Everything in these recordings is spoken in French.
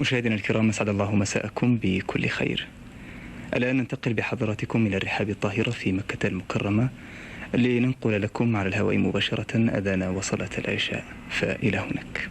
مشاهدينا الكرام، أسعد الله مساءكم بكل خير. الآن ننتقل بحضراتكم إلى الرحاب الطاهرة في مكة المكرمة لننقل لكم على الهواء مباشرة أذان وصلاة العشاء، فإلى هناك.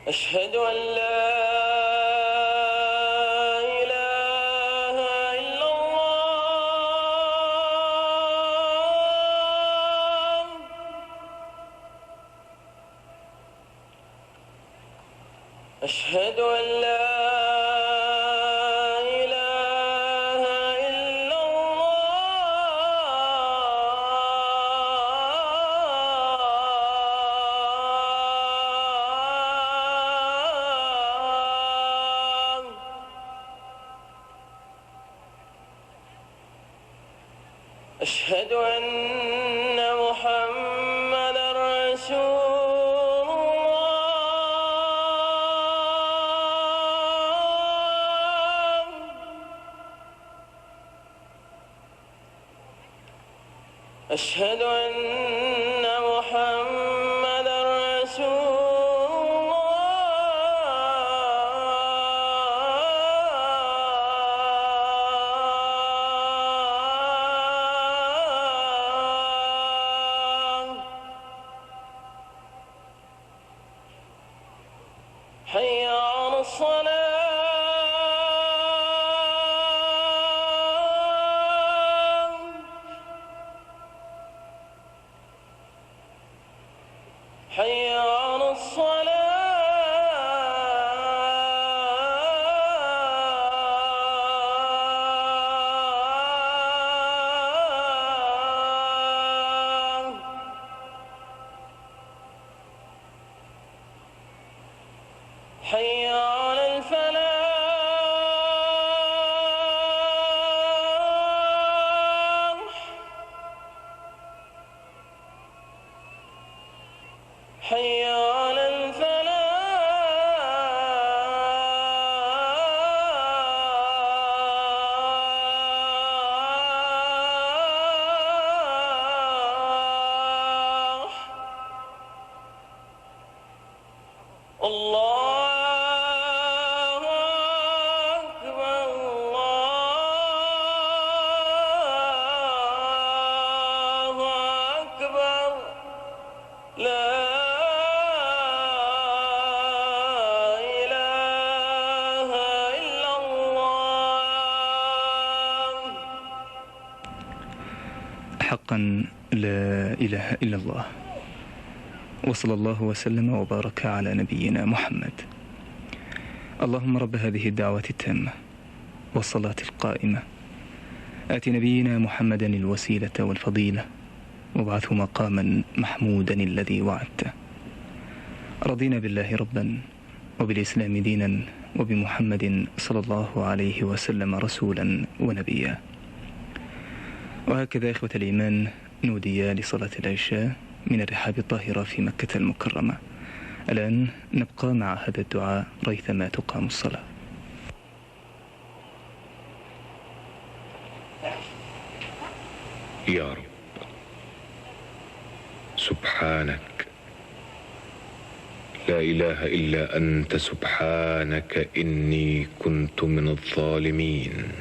أشهد أن لا إله إلا الله. أشهد أن لا إله إلا الله. أشهد أن محمدًا رسول الله. أشهد أن محمدًا رسول الله. حي على الصلاة. حقا لا إله إلا الله، وصلى الله وسلم وبارك على نبينا محمد. اللهم رب هذه الدعوة التامة والصلاة القائمة، آت نبينا محمدا الوسيلة والفضيلة وابعثه مقاما محمودا الذي وعدته. رضينا بالله ربا وبالإسلام دينا وبمحمد صلى الله عليه وسلم رسولا ونبيا. وهكذا إخوة الإيمان نودي لصلاة العشاء من الرحاب الطاهرة في مكة المكرمة. الآن نبقى مع هذا الدعاء ريثما تقام الصلاة. يا رب سبحانك لا إله إلا أنت، سبحانك إني كنت من الظالمين.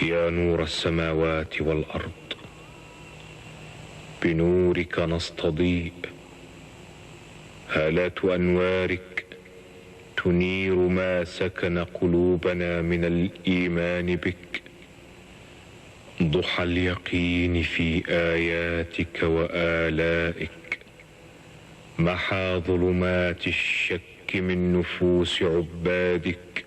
يا نور السماوات والأرض، بنورك نستضيء، هالات أنوارك تنير ما سكن قلوبنا من الإيمان بك. ضحى اليقين في آياتك وآلائك، محى ظلمات الشك من نفوس عبادك.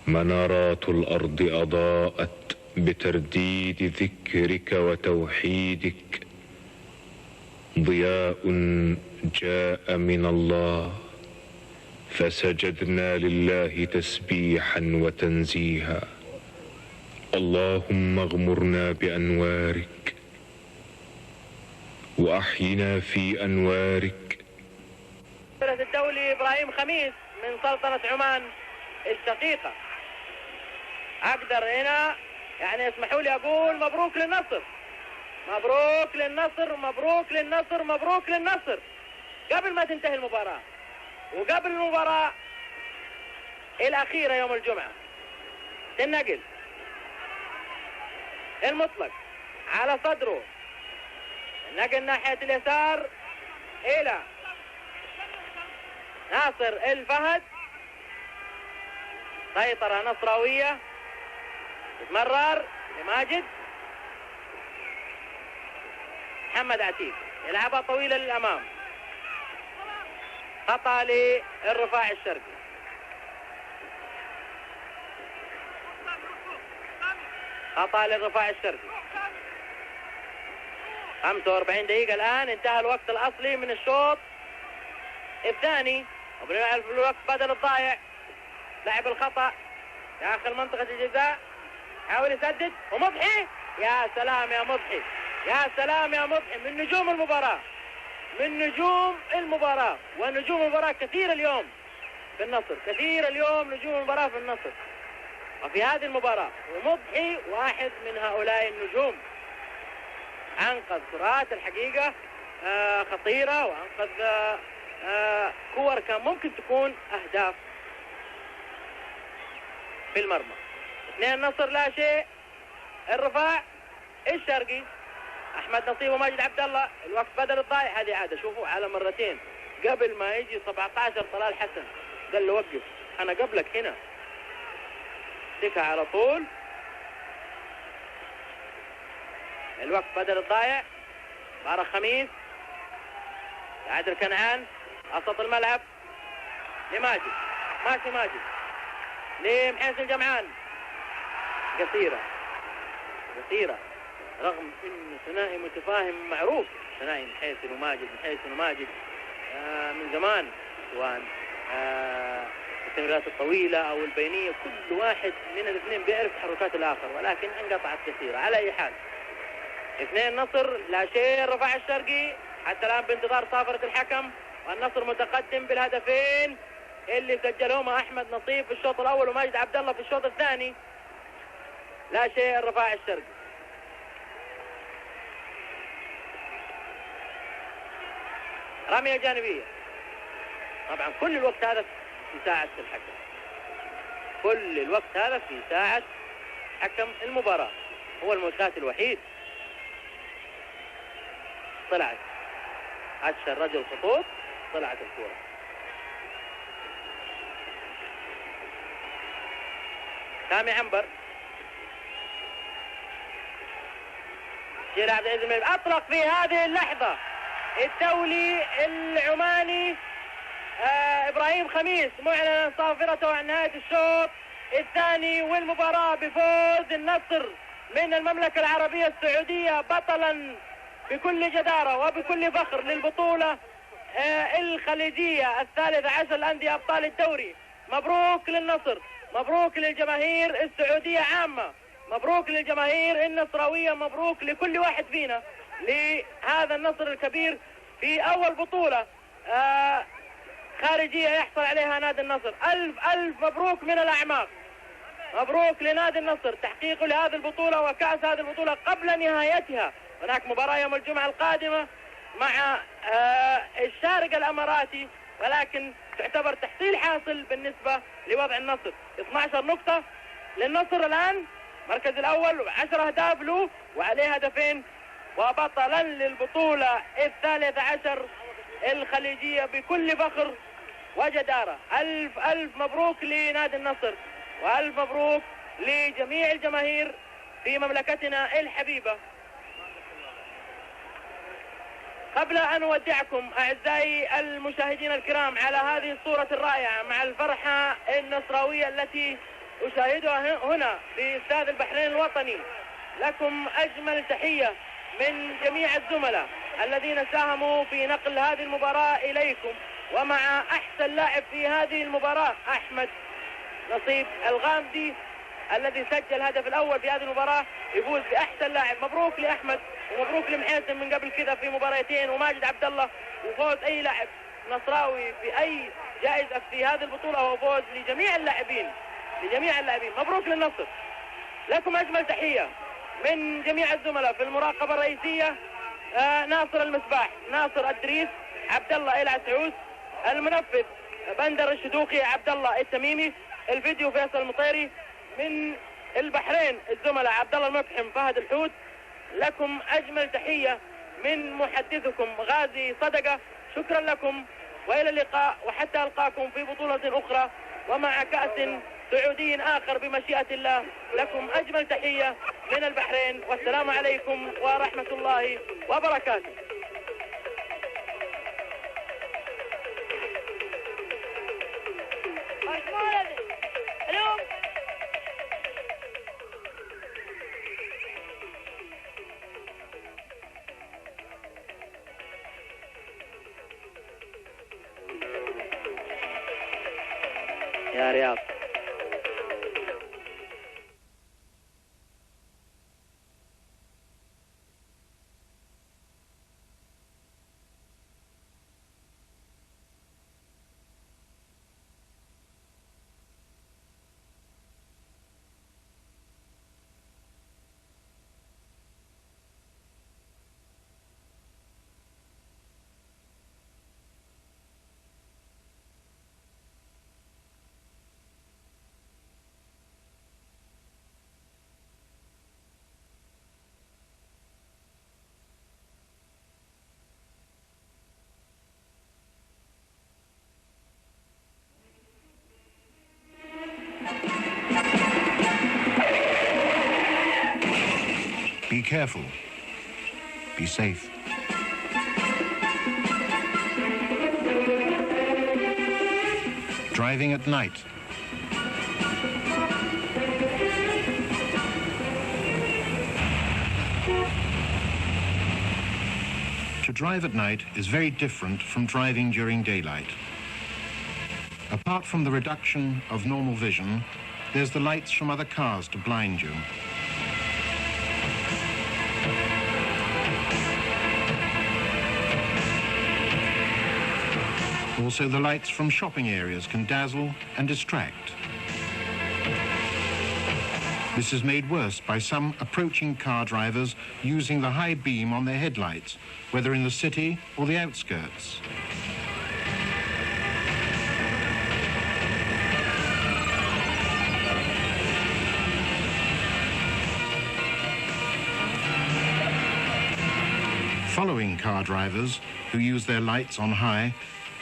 منارات الأرض أضاءت بترديد ذكرك وتوحيدك. ضياء جاء من الله فسجدنا لله تسبيحا وتنزيها. اللهم اغمرنا بأنوارك وأحينا في أنوارك. الدولي إبراهيم خميس من سلطنة عمان الشقيقة. أقدر هنا يعني اسمحوا لي أقول مبروك للنصر، مبروك للنصر، مبروك للنصر، مبروك للنصر. قبل ما تنتهي المباراة وقبل المباراة الأخيرة يوم الجمعة النقل المطلق على صدره، النقل ناحية اليسار إلى ناصر الفهد. سيطرة نصراوية، تتمرر لماجد. محمد عتيق يلعبها طويلة للأمام، خطأ للرفاع الشرقي. خطأ للرفاع الشرقي. 45 دقيقة الآن، انتهى الوقت الأصلي من الشوط الثاني. وبنلعب في الوقت بدل الضايع، لعب الخطأ داخل منطقة الجزاء، حاول يسدد ومضحي. يا سلام يا مضحي، يا سلام يا مضحي، من نجوم المباراة، من نجوم المباراة. ونجوم المباراة كثير اليوم في النصر، كثير اليوم نجوم المباراة في النصر وفي هذه المباراة، ومضحي واحد من هؤلاء النجوم. أنقذ كرات الحقيقة خطيرة، وأنقذ كور كان ممكن تكون أهداف في المرمى. 2 النصر لا شيء. الرفاع الشرقي أحمد نصيب وماجد عبد الله، الوقت بدل الضايع. هذه عادة، شوفوا على مرتين قبل ما يجي 17 طلال حسن قال له وقف، أنا قبلك هنا. تكها على طول. الوقت بدل الضايع. بارك خميس، عادل كنعان، وسط الملعب لماجد، ماشي ماجد لمحيس الجمعان. قصيرة قصيرة، رغم انه ثنائي متفاهم معروف، ثنائي محيسن وماجد، محيسن وماجد من زمان، سواء التمريرات الطويلة او البينية، كل واحد من الاثنين بيعرف تحركات الاخر، ولكن انقطعت كثيرة. على اي حال 2 نصر لا شيء. الرفاع الشرقي حتى الان بانتظار صافرة الحكم، والنصر متقدم بالهدفين اللي سجلهما احمد نصيب في الشوط الاول وماجد عبد الله في الشوط الثاني. لا شيء الرفاع الشرقي. رمية جانبية. طبعا كل الوقت هذا في ساعة الحكم، كل الوقت هذا في ساعة حكم المباراة، هو الملكات الوحيد. طلعت 10 رجل خطوط، طلعت الكورة. سامي عنبر جيل عبد العزيز المليبي أطلق في هذه اللحظة الدولي العماني إبراهيم خميس معلنا صافرته عن نهاية الشوط الثاني، والمباراة بفوز النصر من المملكة العربية السعودية بطلا بكل جدارة وبكل فخر للبطولة الخليجية 13 لأندية أبطال الدوري. مبروك للنصر، مبروك للجماهير السعودية عامة، مبروك للجماهير النصراوية، مبروك لكل واحد فينا لهذا النصر الكبير في أول بطولة خارجية يحصل عليها نادي النصر. ألف ألف مبروك من الأعماق، مبروك لنادي النصر تحقيقه لهذه البطولة وكأس هذه البطولة قبل نهايتها. هناك مباراة يوم الجمعة القادمة مع الشارقة الأماراتي، ولكن تعتبر تحصيل حاصل بالنسبة لوضع النصر. 12 نقطة للنصر الآن، المركز الأول 10 أهداف له وعليه هدفين، وبطلا للبطولة 13 الخليجية بكل فخر وجدارة. ألف ألف مبروك لنادي النصر، وألف مبروك لجميع الجماهير في مملكتنا الحبيبة. قبل أن أودعكم أعزائي المشاهدين الكرام على هذه الصورة الرائعة مع الفرحة النصراوية التي أشاهدها هنا في استاد البحرين الوطني، لكم أجمل تحية من جميع الزملاء الذين ساهموا في نقل هذه المباراة إليكم، ومع أحسن لاعب في هذه المباراة أحمد نصيب الغامدي الذي سجل الهدف الأول في هذه المباراة يفوز بأحسن لاعب. مبروك لأحمد ومبروك لمحيسن من قبل كذا في مباراتين، وماجد عبد الله. وفوز أي لاعب نصراوي في أي جائزة في هذه البطولة هو فوز لجميع اللاعبين، لجميع اللاعبين. مبروك للنصر، لكم أجمل تحية من جميع الزملاء في المراقبة الرئيسية. ناصر المسباح، ناصر الدريس، عبد الله إلع سعود، المنفذ بندر الشدوقي، عبد الله التميمي، الفيديو فيصل المطيري، من البحرين الزملاء عبد الله المقحم، فهد الحوت. لكم أجمل تحية من محدثكم غازي صدقة. شكرا لكم وإلى اللقاء، وحتى ألقاكم في بطولة أخرى ومع كأس سعودي آخر بمشيئة الله. لكم أجمل تحية من البحرين، والسلام عليكم ورحمة الله وبركاته. يا رياض. Be careful. Be safe. Driving at night. To drive at night is very different from driving during daylight. Apart from the reduction of normal vision, there's the lights from other cars to blind you. Also, the lights from shopping areas can dazzle and distract. This is made worse by some approaching car drivers using the high beam on their headlights, whether in the city or the outskirts. Following car drivers who use their lights on high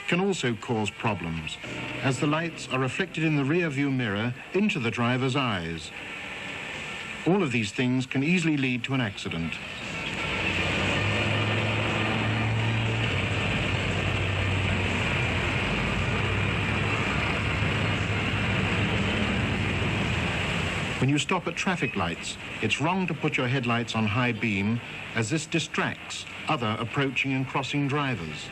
can also cause problems, as the lights are reflected in the rear view mirror into the driver's eyes. All of these things can easily lead to an accident. When you stop at traffic lights, it's wrong to put your headlights on high beam, as this distracts other approaching and crossing drivers.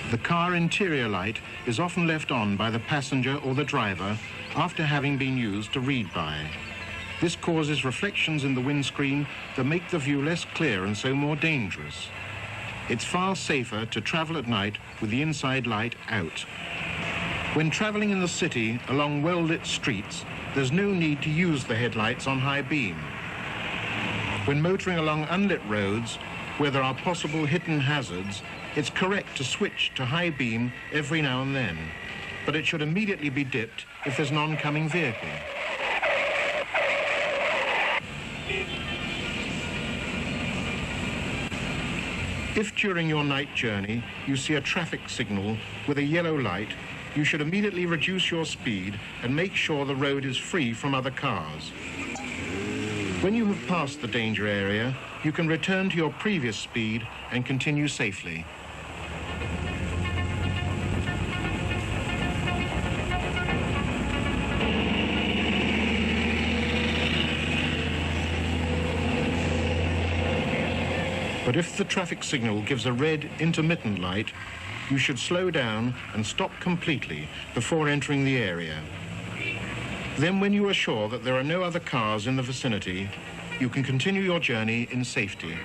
The car interior light is often left on by the passenger or the driver after having been used to read by. This causes reflections in the windscreen that make the view less clear and so more dangerous. It's far safer to travel at night with the inside light out. When traveling in the city along well-lit streets, there's no need to use the headlights on high beam. When motoring along unlit roads, where there are possible hidden hazards, it's correct to switch to high beam every now and then, but it should immediately be dipped if there's an oncoming vehicle. If during your night journey you see a traffic signal with a yellow light, you should immediately reduce your speed and make sure the road is free from other cars. When you have passed the danger area, you can return to your previous speed and continue safely. But if the traffic signal gives a red intermittent light, you should slow down and stop completely before entering the area. Then when you are sure that there are no other cars in the vicinity, you can continue your journey in safety.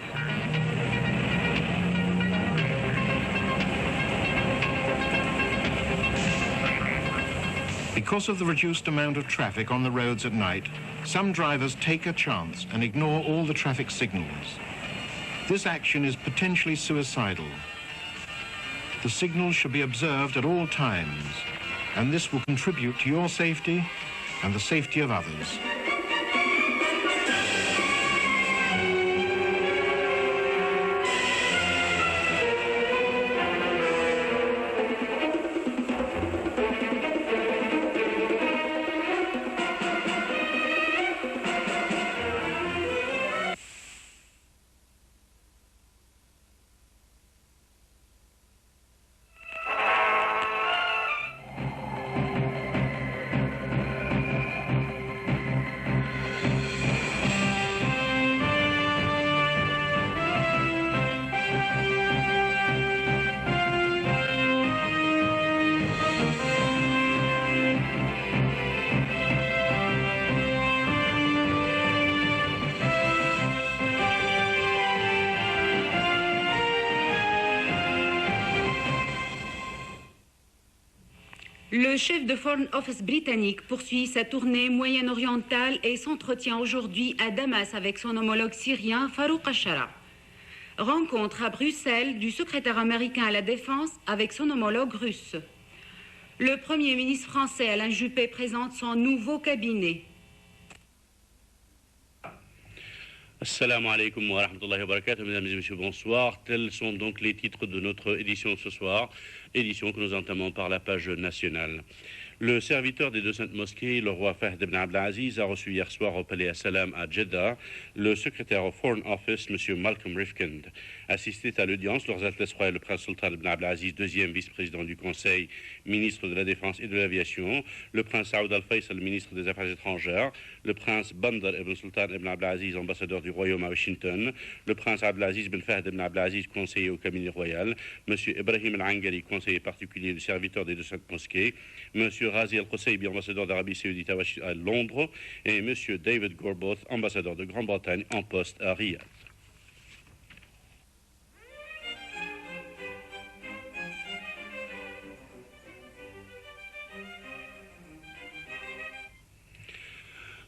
Because of the reduced amount of traffic on the roads at night, some drivers take a chance and ignore all the traffic signals. This action is potentially suicidal. The signals should be observed at all times, and this will contribute to your safety and the safety of others. Le chef de Foreign Office britannique poursuit sa tournée moyen-orientale et s'entretient aujourd'hui à Damas avec son homologue syrien Farouk Al-Shara. Rencontre à Bruxelles du secrétaire américain à la Défense avec son homologue russe. Le Premier ministre français Alain Juppé présente son nouveau cabinet. Assalamu alaikum wa rahmatullahi wa barakatuh, mesdames et messieurs, bonsoir. Tels sont donc les titres de notre édition ce soir, édition que nous entamons par la page nationale. Le serviteur des deux saintes mosquées, le roi Fahd ibn Abdelaziz, a reçu hier soir au palais Assalam à Jeddah le secrétaire au Foreign Office, M. Malcolm Rifkind. Assistait à l'audience leurs Altesses royales le prince Sultan ibn Abdelaziz, deuxième vice-président du Conseil, ministre de la Défense et de l'Aviation, le prince Saoud Al-Faisal, ministre des Affaires étrangères, le prince Bandar ibn Sultan ibn Abdelaziz, ambassadeur du Royaume à Washington, le prince Abdelaziz ibn Fahd ibn Abdelaziz, conseiller au cabinet royal, M. Ibrahim Al-Angari, conseiller particulier du serviteur des deux saintes mosquées, M. Razi Al-Qusaybi, ambassadeur d'Arabie Saoudite à Londres, et M. David Gorboth, ambassadeur de Grande-Bretagne en poste à Riyad.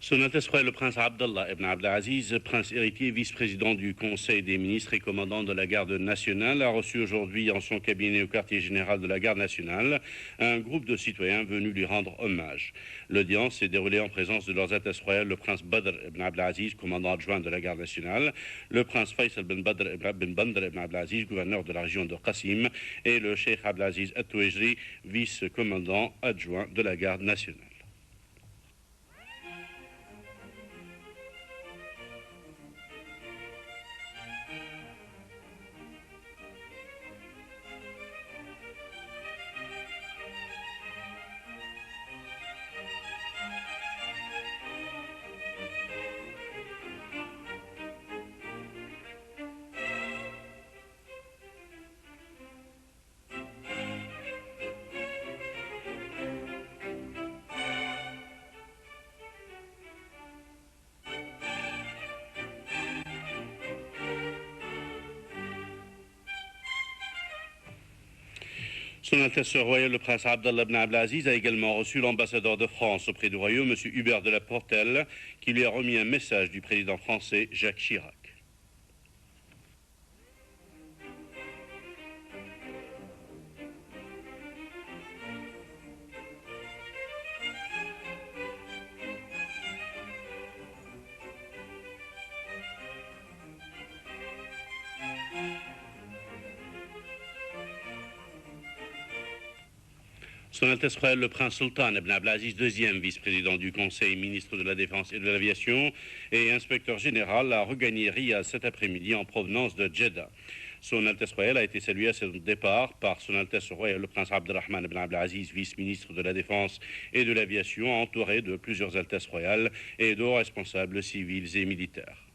Son Altesse royale le prince Abdallah ibn Abdelaziz, prince héritier, vice-président du Conseil des ministres et commandant de la garde nationale, a reçu aujourd'hui en son cabinet au quartier général de la garde nationale un groupe de citoyens venus lui rendre hommage. L'audience s'est déroulée en présence de leurs Altesses royales le prince Badr ibn Abdelaziz, commandant adjoint de la garde nationale, le prince Faisal bin Badr ibn Abdelaziz, gouverneur de la région de Qassim, et le cheikh Abdelaziz At-Touejri, vice-commandant adjoint de la garde nationale. Son Altesse royale le prince Abdallah ibn Abdelaziz a également reçu l'ambassadeur de France auprès du royaume, M. Hubert de la Portelle, qui lui a remis un message du président français Jacques Chirac. Son Altesse royale le prince Sultan ibn Abdelaziz, deuxième vice-président du Conseil, ministre de la Défense et de l'Aviation et inspecteur général, a regagné Riyad cet après-midi en provenance de Jeddah. Son Altesse royale a été saluée à son départ par Son Altesse royale le prince Abdelrahman ibn Abdelaziz, vice-ministre de la Défense et de l'Aviation, entouré de plusieurs Altesses royales et de hauts responsables civils et militaires.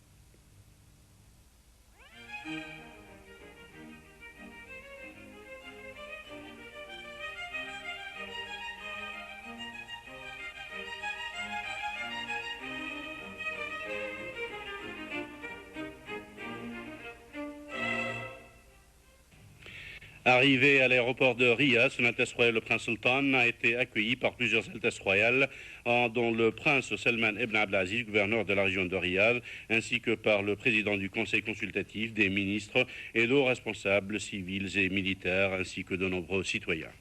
Arrivé à l'aéroport de Riyad, Son Altesse royale le prince Sultan a été accueilli par plusieurs Altesses royales, dont le prince Salman ibn Abdelaziz, gouverneur de la région de Riyad, ainsi que par le président du conseil consultatif, des ministres et d'autres responsables civils et militaires, ainsi que de nombreux citoyens.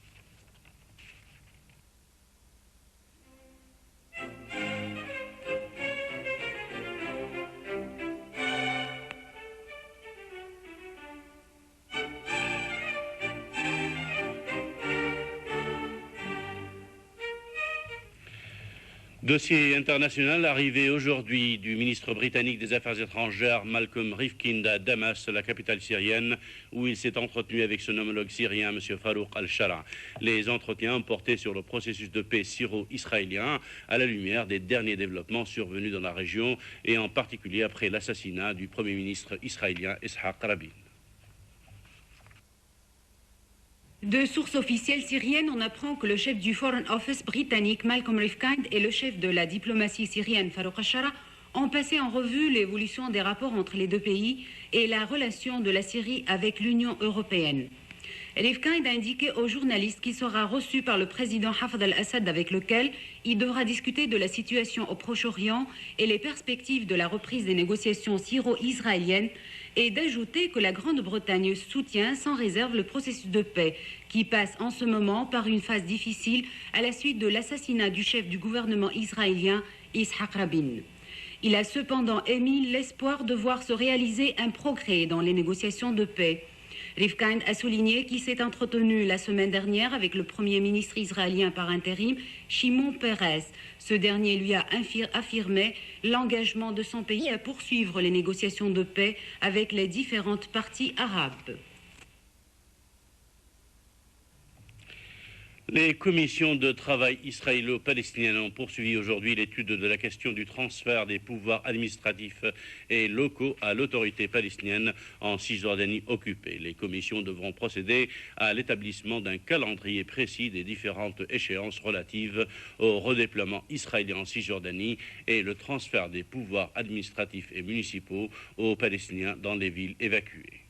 Dossier international arrivé aujourd'hui du ministre britannique des Affaires étrangères Malcolm Rifkind à Damas, la capitale syrienne, où il s'est entretenu avec son homologue syrien, M. Farouk al-Shara. Les entretiens ont porté sur le processus de paix syro-israélien à la lumière des derniers développements survenus dans la région et en particulier après l'assassinat du Premier ministre israélien Yitzhak Rabin. De sources officielles syriennes, on apprend que le chef du Foreign Office britannique Malcolm Rifkind et le chef de la diplomatie syrienne Farouk al-Shara ont passé en revue l'évolution des rapports entre les deux pays et la relation de la Syrie avec l'Union européenne. Rifkind a indiqué aux journalistes qu'il sera reçu par le président Hafez al-Assad avec lequel il devra discuter de la situation au Proche-Orient et les perspectives de la reprise des négociations syro-israéliennes, et d'ajouter que la Grande-Bretagne soutient sans réserve le processus de paix qui passe en ce moment par une phase difficile à la suite de l'assassinat du chef du gouvernement israélien Yitzhak Rabin. Il a cependant émis l'espoir de voir se réaliser un progrès dans les négociations de paix. Rifkind a souligné qu'il s'est entretenu la semaine dernière avec le Premier ministre israélien par intérim, Shimon Peres. Ce dernier lui a affirmé l'engagement de son pays à poursuivre les négociations de paix avec les différentes parties arabes. Les commissions de travail israélo-palestiniennes ont poursuivi aujourd'hui l'étude de la question du transfert des pouvoirs administratifs et locaux à l'autorité palestinienne en Cisjordanie occupée. Les commissions devront procéder à l'établissement d'un calendrier précis des différentes échéances relatives au redéploiement israélien en Cisjordanie et le transfert des pouvoirs administratifs et municipaux aux Palestiniens dans les villes évacuées.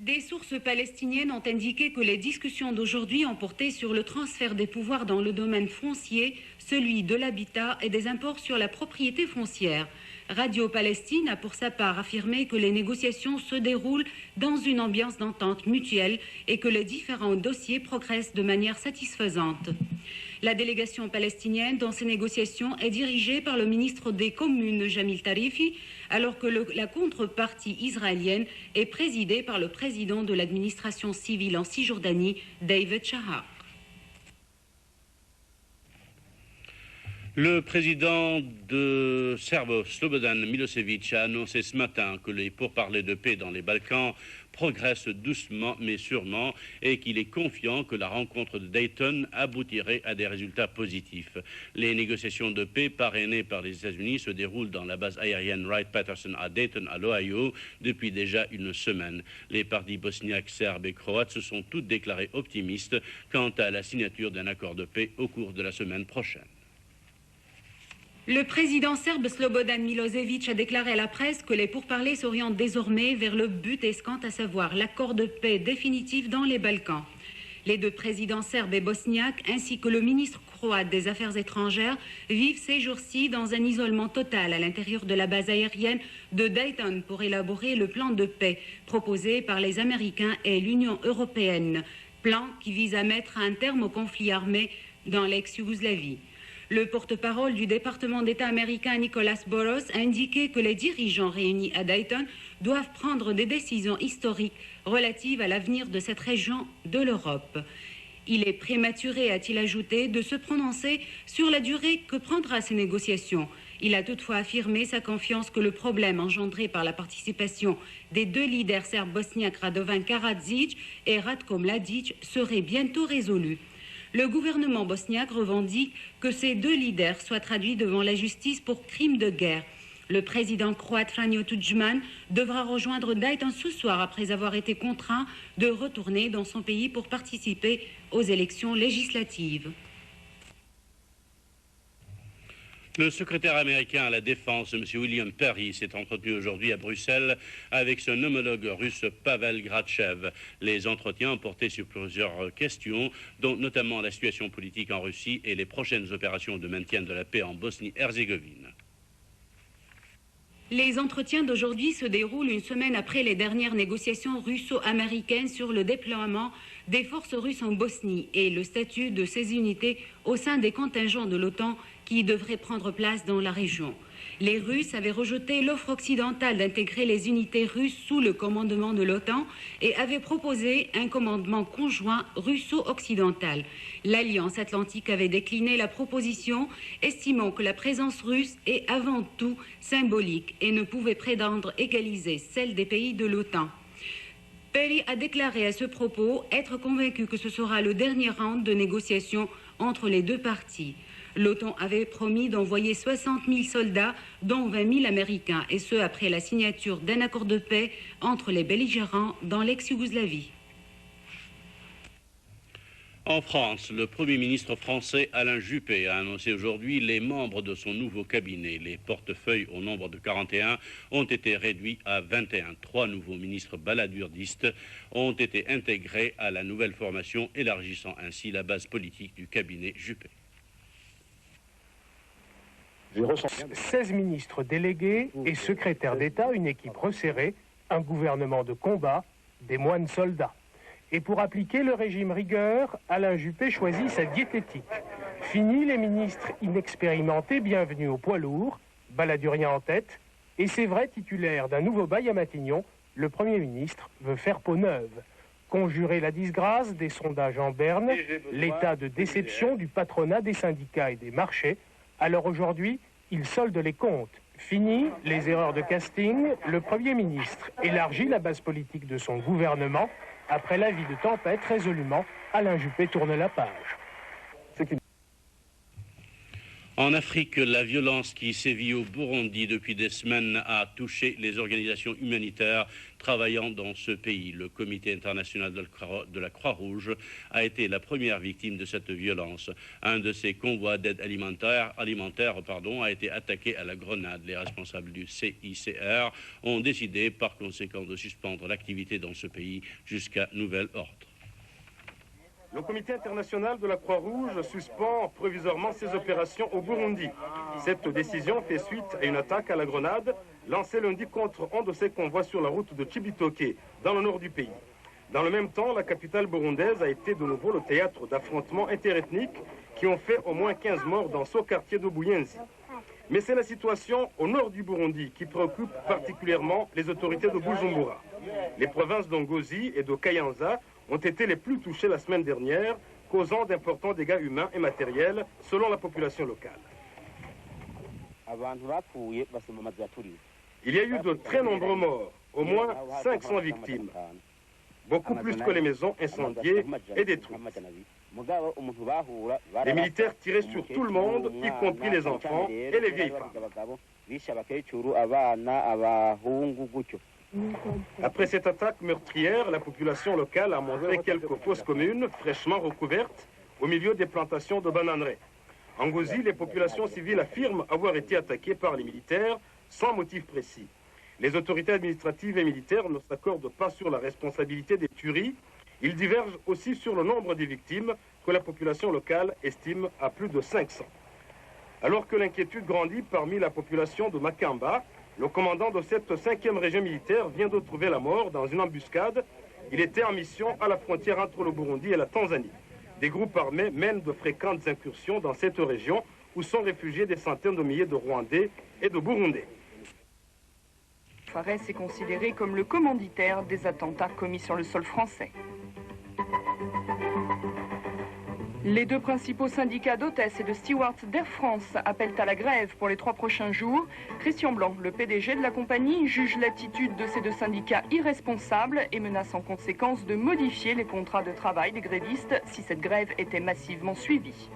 Des sources palestiniennes ont indiqué que les discussions d'aujourd'hui ont porté sur le transfert des pouvoirs dans le domaine foncier, celui de l'habitat et des imports sur la propriété foncière. Radio Palestine a pour sa part affirmé que les négociations se déroulent dans une ambiance d'entente mutuelle et que les différents dossiers progressent de manière satisfaisante. La délégation palestinienne dans ces négociations est dirigée par le ministre des Communes, Jamil Tarifi, alors que la contrepartie israélienne est présidée par le président de l'administration civile en Cisjordanie, David Shahar. Le président de Serbe, Slobodan Milosevic, a annoncé ce matin que les pourparlers de paix dans les Balkans progressent doucement mais sûrement et qu'il est confiant que la rencontre de Dayton aboutirait à des résultats positifs. Les négociations de paix parrainées par les États-Unis se déroulent dans la base aérienne Wright-Patterson à Dayton, à l'Ohio, depuis déjà une semaine. Les partis bosniaques, serbes et croates se sont toutes déclarées optimistes quant à la signature d'un accord de paix au cours de la semaine prochaine. Le président serbe Slobodan Milosevic a déclaré à la presse que les pourparlers s'orientent désormais vers le but esquant, à savoir l'accord de paix définitif dans les Balkans. Les deux présidents serbes et bosniaques, ainsi que le ministre croate des Affaires étrangères, vivent ces jours-ci dans un isolement total à l'intérieur de la base aérienne de Dayton pour élaborer le plan de paix proposé par les Américains et l'Union européenne. Plan qui vise à mettre un terme au conflit armé dans l'ex-Yougoslavie. Le porte-parole du département d'État américain Nicholas Burroughs a indiqué que les dirigeants réunis à Dayton doivent prendre des décisions historiques relatives à l'avenir de cette région de l'Europe. Il est prématuré, a-t-il ajouté, de se prononcer sur la durée que prendra ces négociations. Il a toutefois affirmé sa confiance que le problème engendré par la participation des deux leaders serbes bosniaques Radovan Karadzic et Ratko Mladic serait bientôt résolu. Le gouvernement bosniaque revendique que ces deux leaders soient traduits devant la justice pour crimes de guerre. Le président croate Franjo Tudjman devra rejoindre Dayton ce soir après avoir été contraint de retourner dans son pays pour participer aux élections législatives. Le secrétaire américain à la Défense, M. William Perry, s'est entretenu aujourd'hui à Bruxelles avec son homologue russe Pavel Grachev. Les entretiens ont porté sur plusieurs questions, dont notamment la situation politique en Russie et les prochaines opérations de maintien de la paix en Bosnie-Herzégovine. Les entretiens d'aujourd'hui se déroulent une semaine après les dernières négociations russo-américaines sur le déploiement des forces russes en Bosnie et le statut de ces unités au sein des contingents de l'OTAN qui devraient prendre place dans la région. Les Russes avaient rejeté l'offre occidentale d'intégrer les unités russes sous le commandement de l'OTAN et avaient proposé un commandement conjoint russo-occidental. L'Alliance atlantique avait décliné la proposition, estimant que la présence russe est avant tout symbolique et ne pouvait prétendre égaliser celle des pays de l'OTAN. Perry a déclaré à ce propos être convaincu que ce sera le dernier round de négociations entre les deux parties. L'OTAN avait promis d'envoyer 60 000 soldats, dont 20 000 Américains, et ce après la signature d'un accord de paix entre les belligérants dans l'ex-Yougoslavie. En France, le Premier ministre français Alain Juppé a annoncé aujourd'hui les membres de son nouveau cabinet. Les portefeuilles, au nombre de 41, ont été réduits à 21. 3 nouveaux ministres baladurdistes ont été intégrés à la nouvelle formation, élargissant ainsi la base politique du cabinet Juppé. 16 ministres délégués et secrétaires d'État, une équipe resserrée, un gouvernement de combat, des moines soldats. Et pour appliquer le régime rigueur, Alain Juppé choisit sa diététique. Fini les ministres inexpérimentés, bienvenue au poids lourd, baladurien en tête, et c'est vrai titulaire d'un nouveau bail à Matignon, le Premier ministre veut faire peau neuve. Conjurer la disgrâce des sondages en berne, l'état de déception du patronat, des syndicats et des marchés. Alors aujourd'hui, il solde les comptes. Fini les erreurs de casting, le Premier ministre élargit la base politique de son gouvernement. Après l'avis de tempête, résolument, Alain Juppé tourne la page. En Afrique, la violence qui sévit au Burundi depuis des semaines a touché les organisations humanitaires travaillant dans ce pays. Le Comité international de la Croix-Rouge a été la première victime de cette violence. Un de ces convois d'aide alimentaire a été attaqué à la grenade. Les responsables du CICR ont décidé par conséquent de suspendre l'activité dans ce pays jusqu'à nouvel ordre. Le Comité international de la Croix-Rouge suspend provisoirement ses opérations au Burundi. Cette décision fait suite à une attaque à la grenade lancée lundi contre un de ses convois sur la route de Chibitoke, dans le nord du pays. Dans le même temps, la capitale burundaise a été de nouveau le théâtre d'affrontements interethniques qui ont fait au moins 15 morts dans ce quartier de Buyenzi. Mais c'est la situation au nord du Burundi qui préoccupe particulièrement les autorités de Bujumbura. Les provinces d'Ongozi et de Kayanza ont été les plus touchées la semaine dernière, causant d'importants dégâts humains et matériels, selon la population locale. Il y a eu de très nombreux morts, au moins 500 victimes, beaucoup plus que les maisons incendiées et détruites. Les militaires tiraient sur tout le monde, y compris les enfants et les vieilles femmes. Après cette attaque meurtrière, la population locale a montré quelques fosses communes fraîchement recouvertes au milieu des plantations de bananeraies. En Ngozi, les populations civiles affirment avoir été attaquées par les militaires sans motif précis. Les autorités administratives et militaires ne s'accordent pas sur la responsabilité des tueries. Ils divergent aussi sur le nombre des victimes que la population locale estime à plus de 500. Alors que l'inquiétude grandit parmi la population de Makamba, le commandant de cette 5e région militaire vient de trouver la mort dans une embuscade. Il était en mission à la frontière entre le Burundi et la Tanzanie. Des groupes armés mènent de fréquentes incursions dans cette région où sont réfugiés des centaines de milliers de Rwandais et de Burundais. Fares est considéré comme le commanditaire des attentats commis sur le sol français. Les deux principaux syndicats d'hôtesses et de stewards d'Air France appellent à la grève pour les 3 prochains jours. Christian Blanc, le PDG de la compagnie, juge l'attitude de ces deux syndicats irresponsable et menace en conséquence de modifier les contrats de travail des grévistes si cette grève était massivement suivie.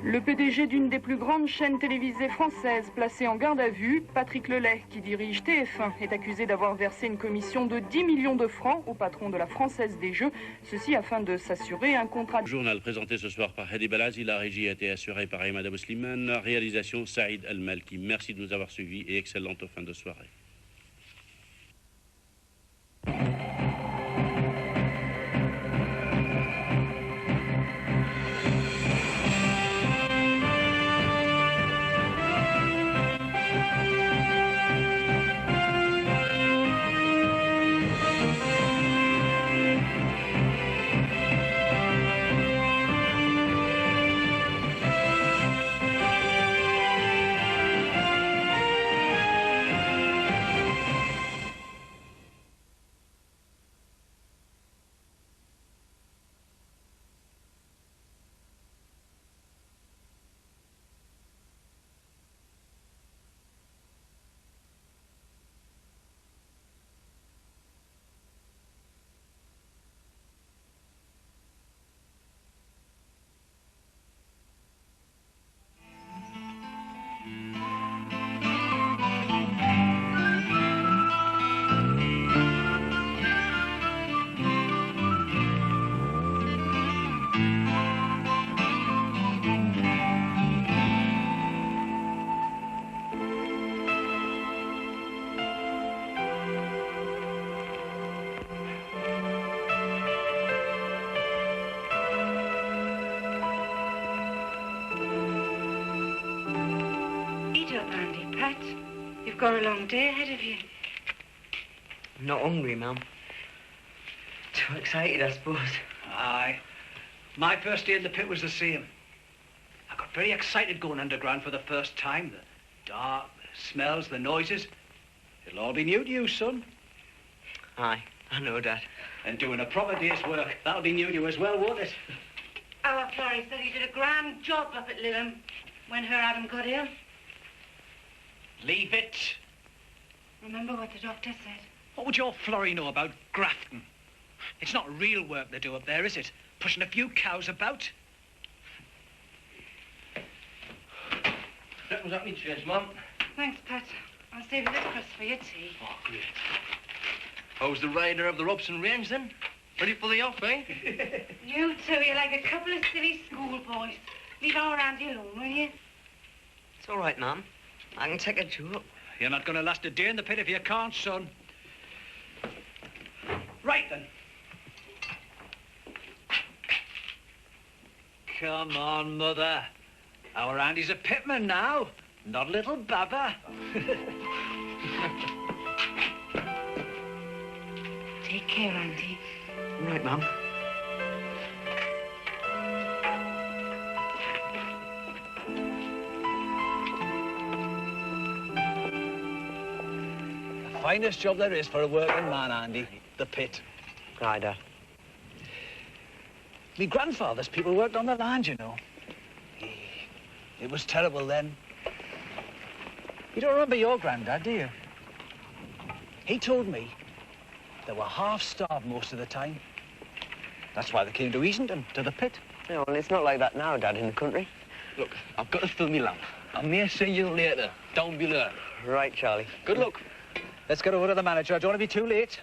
Le PDG d'une des plus grandes chaînes télévisées françaises placé en garde à vue, Patrick Lelay, qui dirige TF1, est accusé d'avoir versé une commission de 10 millions de francs au patron de la Française des Jeux, ceci afin de s'assurer un contrat... Journal présenté ce soir par Hedi Balazi, la régie a été assurée par Imad Abou-Slimane, réalisation Saïd Al-Malki. Merci de nous avoir suivis et excellente fin de soirée. You've got a long day ahead of you. I'm not hungry, Mum. Too excited, I suppose. Aye. My first day in the pit was the same. I got very excited going underground for the first time. The dark, the smells, the noises. It'll all be new to you, son. Aye, I know, Dad. And doing a proper day's work, that'll be new to you as well, won't it? Our Florrie said he did a grand job up at Lilham when her Adam got ill. Leave it. Remember what the doctor said? What would your Florrie know about grafting? It's not real work they do up there, is it? Pushing a few cows about? That was up me chest, Mum. Thanks, Pat. I'll save you this crust for your tea. Oh, great. How's the rider of the Robson Range, then? Ready for the off, eh? You two, you're like a couple of silly schoolboys. Leave our Andy alone, will you? It's all right, Mum. I can take a joke. You're not going to last a day in the pit if you can't, son. Right, then. Come on, Mother. Our Andy's a pitman now, not a little baba. Take care, Andy. Right, Mum. The finest job there is for a working man, Andy, the pit. Aye, Dad. Me grandfather's people worked on the land, you know. It was terrible then. You don't remember your granddad, do you? He told me they were half-starved most of the time. That's why they came to Easington, to the pit. Yeah, well, it's not like that now, Dad, in the country. Look, I've got to fill me lamp. I may see you later, down below. Right, Charlie. Good luck. Let's get over to the manager. I don't want to be too late.